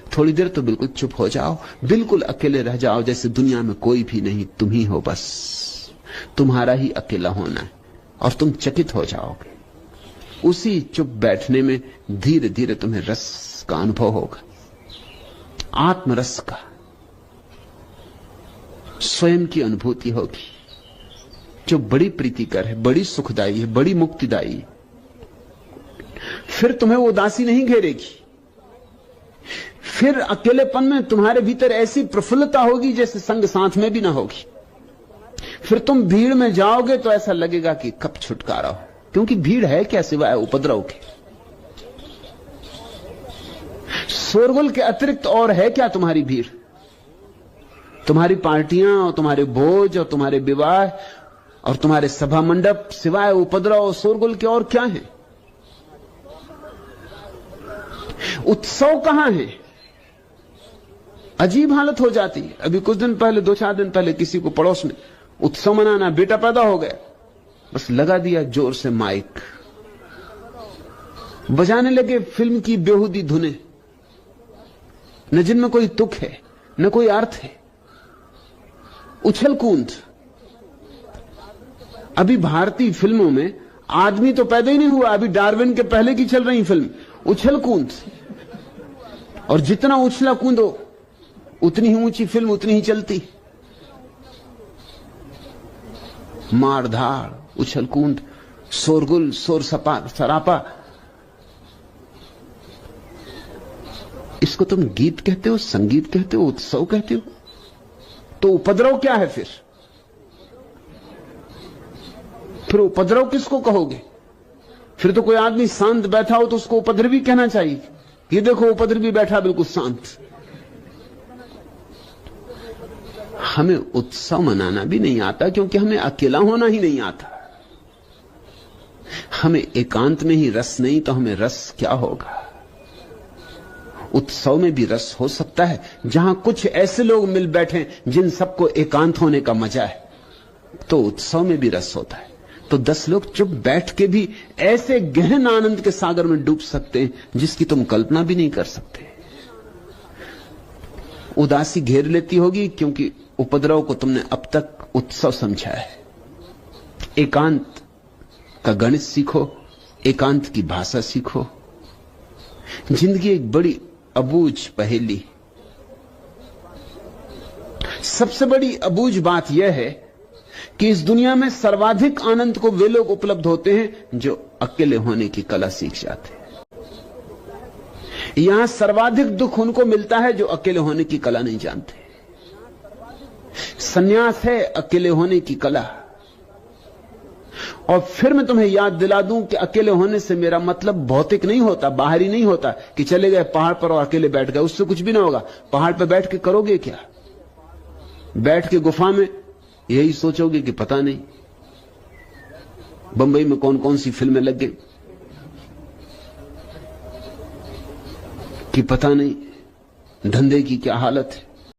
थोड़ी देर तो बिल्कुल चुप हो जाओ, बिल्कुल अकेले रह जाओ, जैसे दुनिया में कोई भी नहीं, तुम ही हो, बस तुम्हारा ही अकेला होना है, और तुम चकित हो जाओगे। उसी चुप बैठने में धीरे धीरे तुम्हें रस का अनुभव होगा, आत्मरस का, स्वयं की अनुभूति होगी, जो बड़ी प्रीतिकर है, बड़ी सुखदायी है, बड़ी मुक्तिदायी है। फिर तुम्हें वो उदासी नहीं घेरेगी, फिर अकेलेपन में तुम्हारे भीतर ऐसी प्रफुल्लता होगी जैसे संग साथ में भी ना होगी। फिर तुम भीड़ में जाओगे तो ऐसा लगेगा कि कब छुटकारा हो, क्योंकि भीड़ है क्या सिवाय उपद्रव के? शोरगुल के अतिरिक्त और है क्या तुम्हारी भीड़? तुम्हारी पार्टियां और तुम्हारे भोज और तुम्हारे विवाह और तुम्हारे सभा मंडप सिवाय उपद्रव और शोरगुल के और क्या है? उत्सव कहां है? अजीब हालत हो जाती है। अभी कुछ दिन पहले, 2-4 दिन पहले, किसी को पड़ोस में उत्सव मनाना, बेटा पैदा हो गया, बस लगा दिया जोर से माइक, बजाने लगे फिल्म की बेहुदी धुनें, न जिनमें कोई तुक है न कोई अर्थ है, उछल कूद। अभी भारतीय फिल्मों में आदमी तो पैदा ही नहीं हुआ, अभी डार्विन के पहले की चल रही फिल्म, उछल कूद, और जितना उछला कूदो उतनी ही ऊंची फिल्म उतनी ही चलती। मारधाड़, उछल कूद, शोरगुल, शोर सरापा, इसको तुम गीत कहते हो, संगीत कहते हो, उत्सव कहते हो? तो उपद्रव क्या है फिर उपद्रव किसको कहोगे? फिर तो कोई आदमी शांत बैठा हो तो उसको उपद्रवी कहना चाहिए। ये देखो उपद्रवी बैठा बिल्कुल शांत। हमें उत्सव मनाना भी नहीं आता, क्योंकि हमें अकेला होना ही नहीं आता। हमें एकांत में ही रस नहीं, तो हमें रस क्या होगा? उत्सव में भी रस हो सकता है जहां कुछ ऐसे लोग मिल बैठे जिन सबको एकांत होने का मजा है, तो उत्सव में भी रस होता है। तो 10 लोग चुप बैठ के भी ऐसे गहन आनंद के सागर में डूब सकते हैं जिसकी तुम कल्पना भी नहीं कर सकते। उदासी घेर लेती होगी क्योंकि उपद्रव को तुमने अब तक उत्सव समझा है। एकांत का गणित सीखो, एकांत की भाषा सीखो। जिंदगी एक बड़ी अबूझ पहेली। सबसे बड़ी अबूझ बात यह है कि इस दुनिया में सर्वाधिक आनंद को वे लोग उपलब्ध होते हैं जो अकेले होने की कला सीख जाते हैं। यहां सर्वाधिक दुख उनको मिलता है जो अकेले होने की कला नहीं जानते। सन्यास है अकेले होने की कला। और फिर मैं तुम्हें याद दिला दूं कि अकेले होने से मेरा मतलब भौतिक नहीं होता, बाहरी नहीं होता कि चले गए पहाड़ पर और अकेले बैठ गए, उससे कुछ भी ना होगा। पहाड़ पर बैठ के करोगे क्या? बैठ के गुफा में यही सोचोगे कि पता नहीं बंबई में कौन कौन सी फिल्में लग गई, कि पता नहीं धंधे की क्या हालत है,